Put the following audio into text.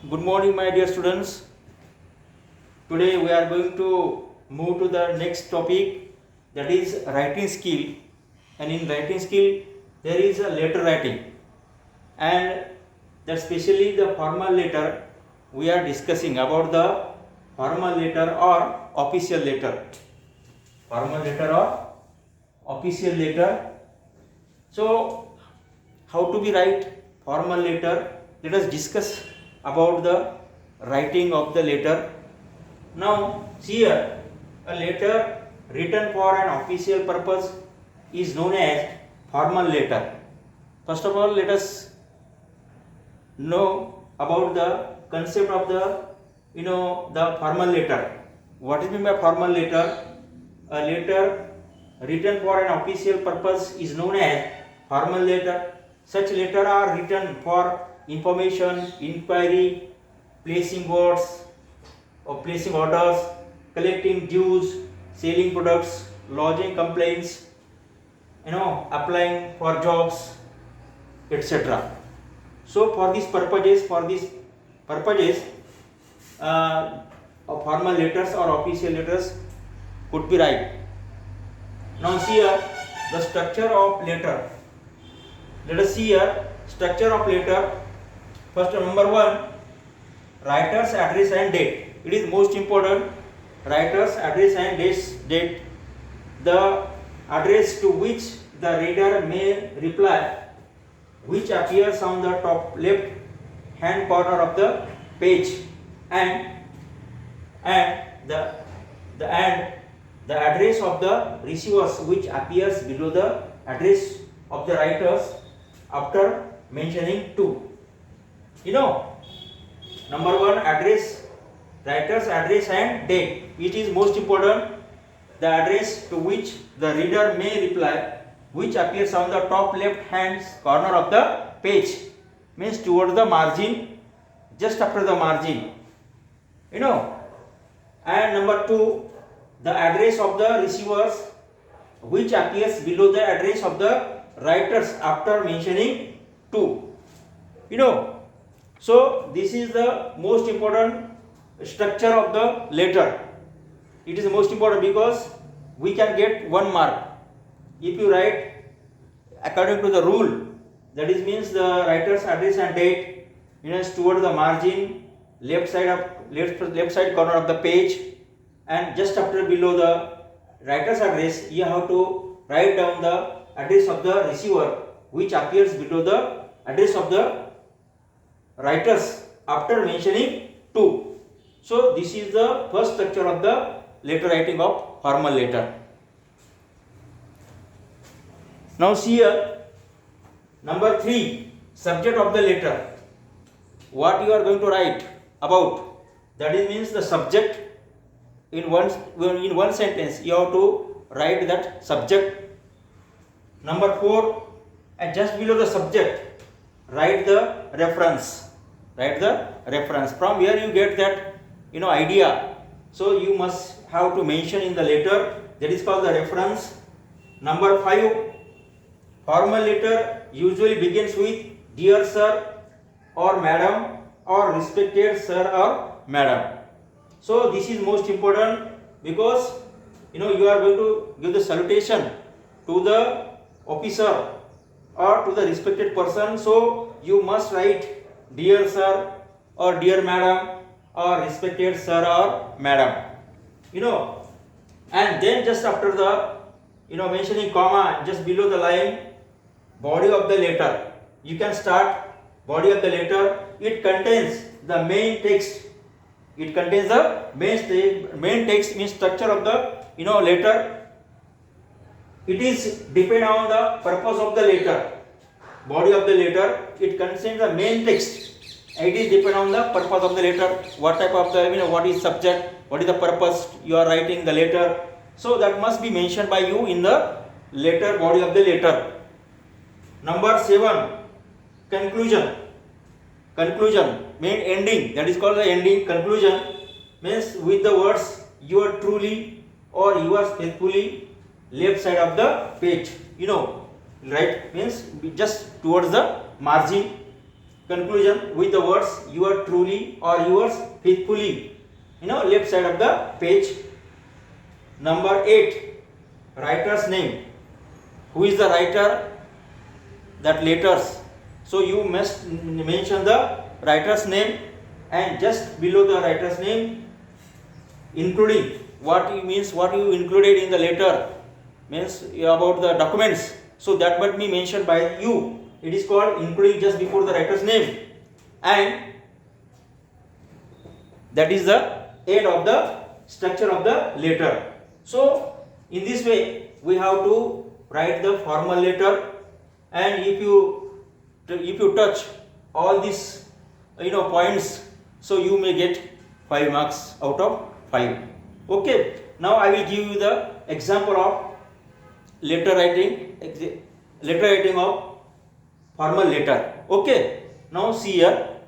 Good morning, my dear students. Today we are going to move to the next topic, that is writing skill. And in writing skill, there is a letter writing, and that especially the formal letter. We are discussing about the formal letter or official letter. Formal letter or official letter. So, how to be write formal letter? Let us discuss about the writing of the letter. Now, here a letter written for an official purpose is known as formal letter. First of all, let us know about the concept of the formal letter. What is meant by formal letter? A letter written for an official purpose is known as formal letter. Such letters are written for information, inquiry, placing orders, collecting dues, selling products, lodging complaints, applying for jobs, etc. So for these purposes, formal letters or official letters could be write. Now see here the structure of letter. Let us see here structure of letter. First, number one, writer's address and date. It is most important. Writer's address and date, the address to which the reader may reply, which appears on the top left hand corner of the page, and the address of the receivers, which appears below the address of the writers after mentioning two. Number one, address, writer's address and date. It is most important. The address to which the reader may reply, which appears on the top left hand corner of the page, means towards the margin, just after the margin. And number two, the address of the receivers, which appears below the address of the writers after mentioning two. So this is the most important structure of the letter. It is most important because we can get 1 mark if you write according to the rule. That is means the writer's address and date is toward the margin, left side corner of the page, and just after below the writer's address you have to write down the address of the receiver, which appears below the address of the writers after mentioning two. So this is the first structure of the letter writing of formal letter. Now see here, number 3, subject of the letter. What you are going to write about, that is means the subject. In one sentence you have to write that subject. Number 4, and just below the subject write the reference. From where you get that idea. So you must have to mention in the letter, that is called the reference. Number 5, formal letter usually begins with dear sir or madam or respected sir or madam. So this is most important because you are going to give the salutation to the officer or to the respected person. So you must write dear sir or dear madam or respected sir or madam. And then just after the mentioning comma, just below the line, body of the letter. You can start body of the letter. It contains the main text. It contains the main text, means structure of the letter. It is depend on the purpose of the letter. Body of the letter, it contains the main text. It is depend on the purpose of the letter. What type of the what is subject, what is the purpose you are writing the letter. So that must be mentioned by you in the letter, body of the letter. Number 7, conclusion. Conclusion means ending. That is called the ending. Conclusion means with the words "yours truly" or "yours faithfully," left side of the page. Right, means just towards the margin. conclusion with the words yours truly or yours faithfully, left side of the page. Number 8, writer's name. Who is the writer? That letters. So you must mention the writer's name, and just below the writer's name, including what you included in the letter, means about the documents. So that must be mentioned by you. It is called including just before the writer's name, and that is the end of the structure of the letter. So in this way we have to write the formal letter, and if you touch all these points, so you may get 5 marks out of 5. Okay, now I will give you the example of letter writing of formal letter. Okay, now see here.